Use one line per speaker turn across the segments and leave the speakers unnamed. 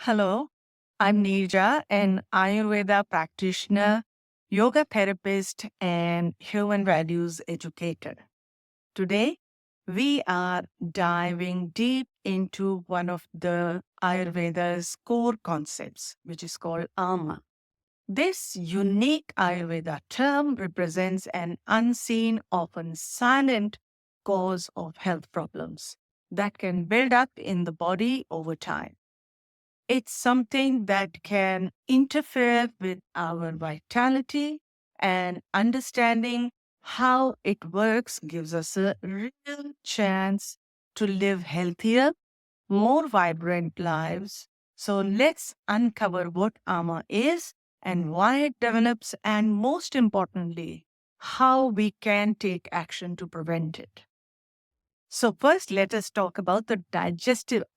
Hello, I'm Neerja, an Ayurveda practitioner, yoga therapist, and human values educator. Today, we are diving deep into one of the Ayurveda's core concepts, which is called Ama. This unique Ayurveda term represents an unseen, often silent cause of health problems that can build up in the body over time. It's something that can interfere with our vitality, and understanding how it works gives us a real chance to live healthier, more vibrant lives. So let's uncover what AMA is and why it develops, and most importantly, how we can take action to prevent it. So, first, let us talk about the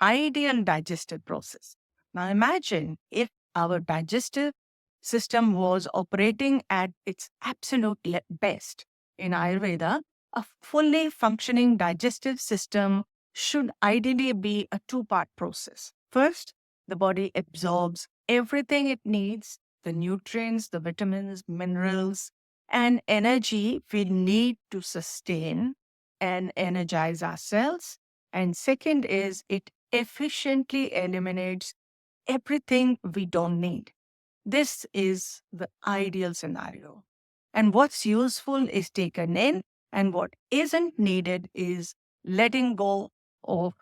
ideal digestive process. Now, imagine if our digestive system was operating at its absolute best. In Ayurveda, a fully functioning digestive system should ideally be a two-part process. First, the body absorbs everything it needs, the nutrients, the vitamins, minerals, and energy we need to sustain and energize ourselves. And second is it efficiently eliminates everything we don't need. This is the ideal scenario. And what's useful is taken in, and what isn't needed is letting go of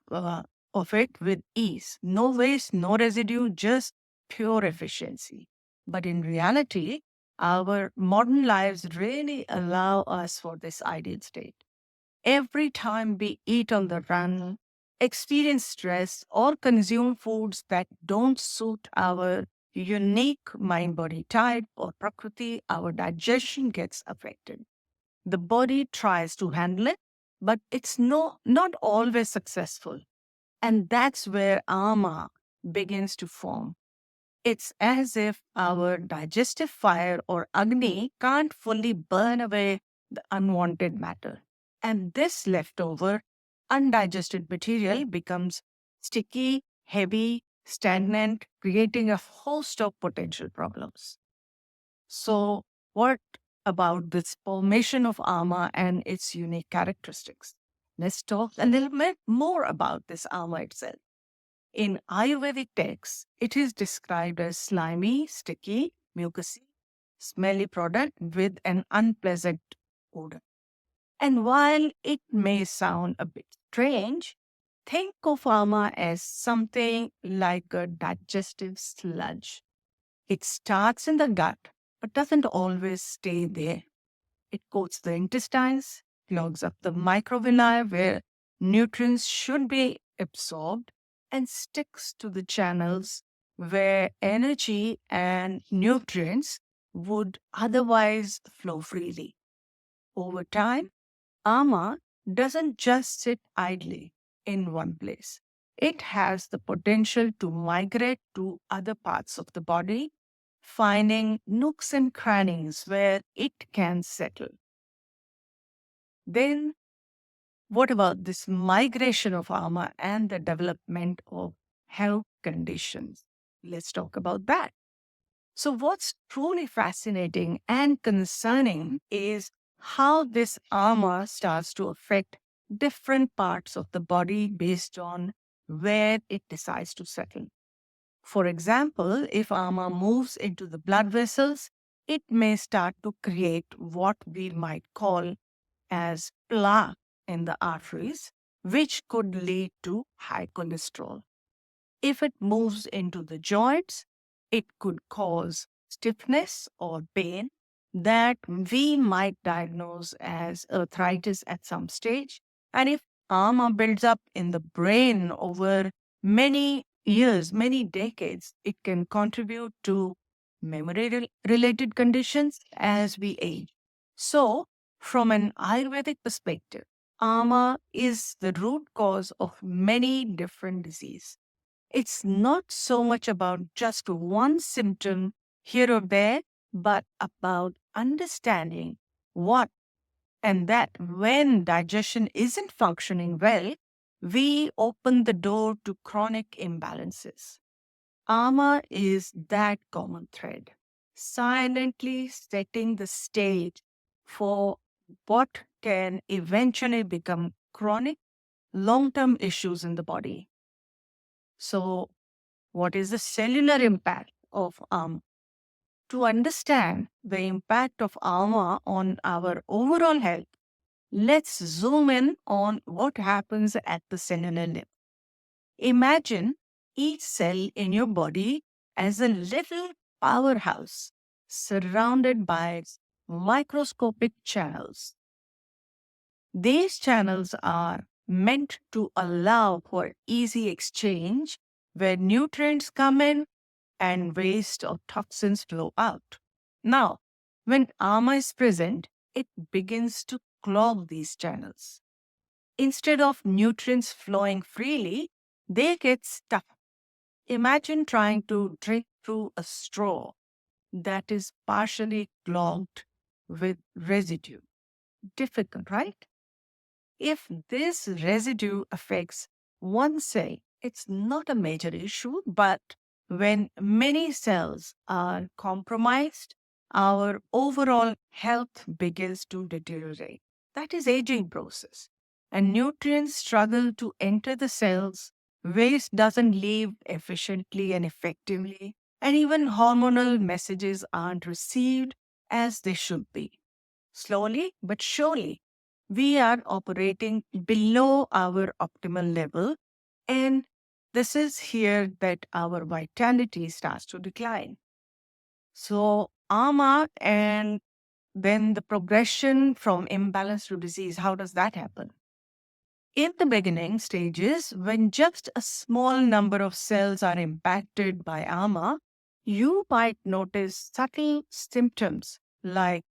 it with ease. No waste, no residue, just pure efficiency. But in reality, our modern lives really allow us for this ideal state. Every time we eat on the run, experience stress, or consume foods that don't suit our unique mind body type or prakruti, our digestion gets affected. The body tries to handle it, but it's not always successful. And that's where ama begins to form. It's as if our digestive fire or agni can't fully burn away the unwanted matter. And this leftover, undigested material becomes sticky, heavy, stagnant, creating a host of potential problems. So, what about this formation of ama and its unique characteristics? Let's talk a little bit more about this ama itself. In Ayurvedic texts, it is described as slimy, sticky, mucousy, smelly product with an unpleasant odor. And while it may sound a bit strange, think of ama as something like a digestive sludge. It starts in the gut, but doesn't always stay there. It coats the intestines, clogs up the microvilli where nutrients should be absorbed, and sticks to the channels where energy and nutrients would otherwise flow freely. Over time, ama doesn't just sit idly in one place. It has the potential to migrate to other parts of the body, finding nooks and crannies where it can settle. Then, what about this migration of ama and the development of health conditions? Let's talk about that. So, what's truly fascinating and concerning is how this ama starts to affect different parts of the body based on where it decides to settle. For example, if ama moves into the blood vessels, it may start to create what we might call as plaque in the arteries, which could lead to high cholesterol. If it moves into the joints, it could cause stiffness or pain that we might diagnose as arthritis at some stage. And if ama builds up in the brain over many years, many decades, it can contribute to memory related conditions as we age. So, from an Ayurvedic perspective, ama is the root cause of many different diseases. It's not so much about just one symptom here or there, but about understanding what and that when digestion isn't functioning well, we open the door to chronic imbalances. Ama is that common thread, silently setting the stage for what can eventually become chronic long term issues in the body. So, what is the cellular impact of Ama? To understand the impact of Ama on our overall health, let's zoom in on what happens at the cellular level. Imagine each cell in your body as a little powerhouse surrounded by microscopic channels. These channels are meant to allow for easy exchange where nutrients come in and waste or toxins flow out. Now, when ama is present, it begins to clog these channels. Instead of nutrients flowing freely, they get stuck. Imagine trying to drink through a straw that is partially clogged with residue. Difficult, right? If this residue affects one cell, it's not a major issue, but when many cells are compromised, our overall health begins to deteriorate. That is aging process. And nutrients struggle to enter the cells, waste doesn't leave efficiently and effectively, and even hormonal messages aren't received as they should be. Slowly but surely, we are operating below our optimal level. And this is here that our vitality starts to decline. So, AMA and then the progression from imbalance to disease, how does that happen? In the beginning stages, when just a small number of cells are impacted by AMA, you might notice subtle symptoms like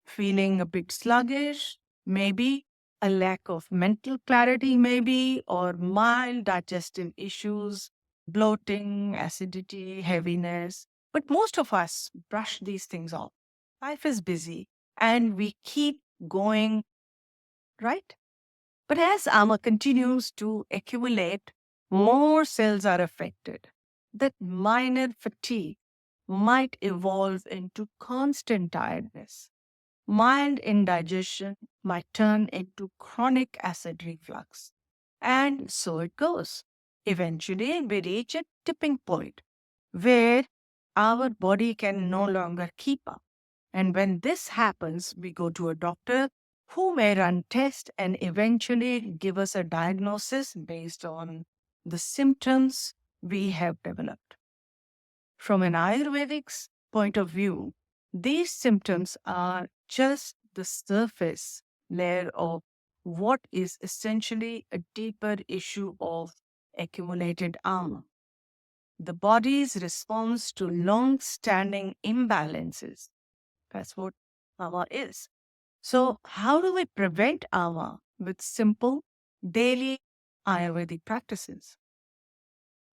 feeling a bit sluggish, maybe a lack of mental clarity, maybe, or mild digestive issues, bloating, acidity, heaviness. But most of us brush these things off. Life is busy and we keep going, right? But as AMA continues to accumulate, more cells are affected. That minor fatigue might evolve into constant tiredness. Mild indigestion might turn into chronic acid reflux. And so it goes. Eventually, we reach a tipping point where our body can no longer keep up. And when this happens, we go to a doctor who may run tests and eventually give us a diagnosis based on the symptoms we have developed. From an Ayurvedic's point of view, these symptoms are just the surface layer of what is essentially a deeper issue of accumulated ama. The body's response to long standing imbalances. That's what ama is. So, how do we prevent ama with simple daily Ayurvedic practices?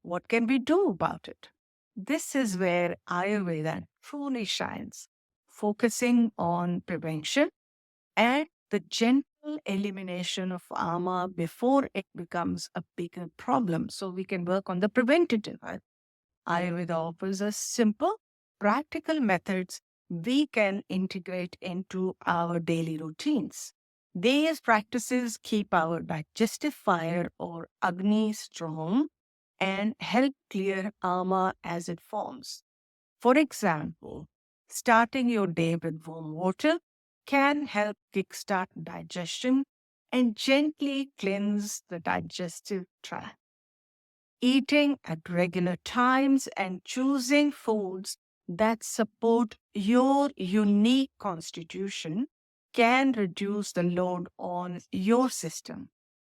What can we do about it? This is where Ayurveda truly shines, focusing on prevention and the gentle elimination of ama before it becomes a bigger problem. So we can work on the preventative. Ayurveda offers us simple, practical methods we can integrate into our daily routines. These practices keep our digestive fire or Agni strong and help clear ama as it forms. For example, starting your day with warm water can help kickstart digestion and gently cleanse the digestive tract. Eating at regular times and choosing foods that support your unique constitution can reduce the load on your system.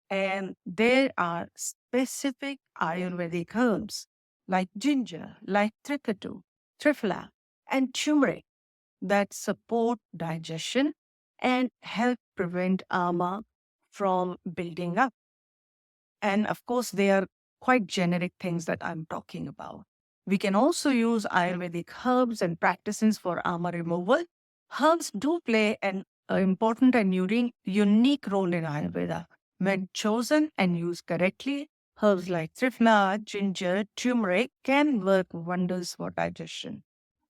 And there are specific Ayurvedic herbs like ginger, like trikatu, triphala, and turmeric that support digestion and help prevent ama from building up. And of course, they are quite generic things that I'm talking about. We can also use Ayurvedic herbs and practices for ama removal. Herbs do play an important and unique role in Ayurveda. When chosen and used correctly, Herbs like triphala, ginger, turmeric can work wonders for digestion.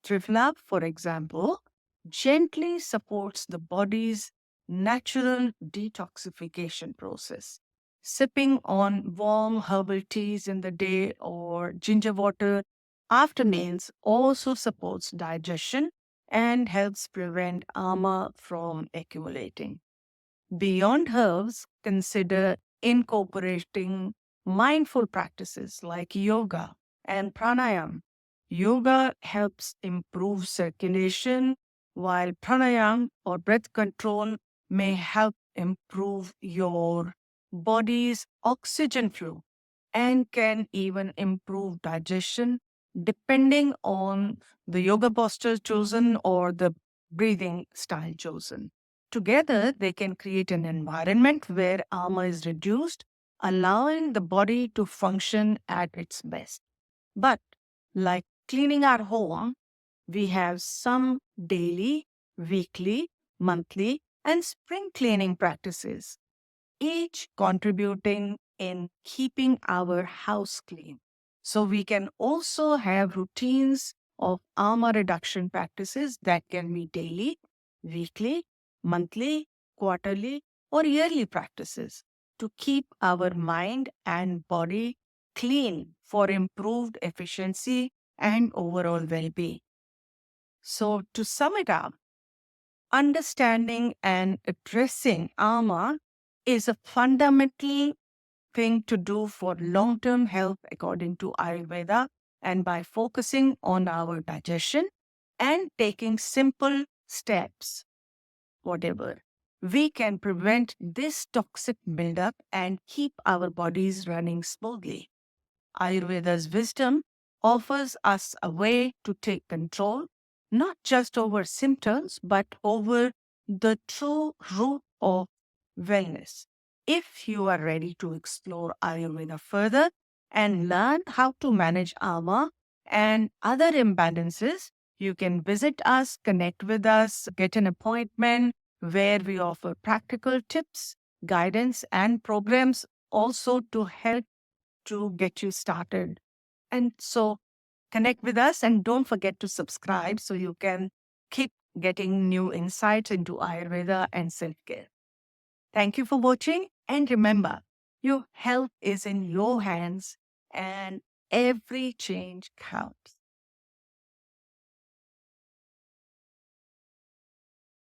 Triphala, for example, gently supports the body's natural detoxification process. Sipping on warm herbal teas in the day or ginger water after meals also supports digestion and helps prevent ama from accumulating. Beyond herbs, consider incorporating mindful practices like yoga and pranayama. Yoga helps improve circulation, while pranayama or breath control may help improve your body's oxygen flow and can even improve digestion depending on the yoga posture chosen or the breathing style chosen. Together, they can create an environment where armor is reduced, allowing the body to function at its best. But, like cleaning our home, we have some daily, weekly, monthly, and spring cleaning practices, each contributing in keeping our house clean. So we can also have routines of armor reduction practices that can be daily, weekly, monthly, quarterly, or yearly practices to keep our mind and body clean for improved efficiency and overall well being. So, to sum it up, understanding and addressing ama is a fundamental thing to do for long term health according to Ayurveda. And by focusing on our digestion and taking simple steps, whatever, we can prevent this toxic buildup and keep our bodies running smoothly. Ayurveda's wisdom offers us a way to take control, not just over symptoms, but over the true root of wellness. If you are ready to explore Ayurveda further and learn how to manage ama and other imbalances, you can visit us, connect with us, get an appointment where we offer practical tips, guidance, and programs also to help to get you started. And so connect with us and don't forget to subscribe so you can keep getting new insights into Ayurveda and self care. Thank you for watching. And remember, your health is in your hands and every change counts.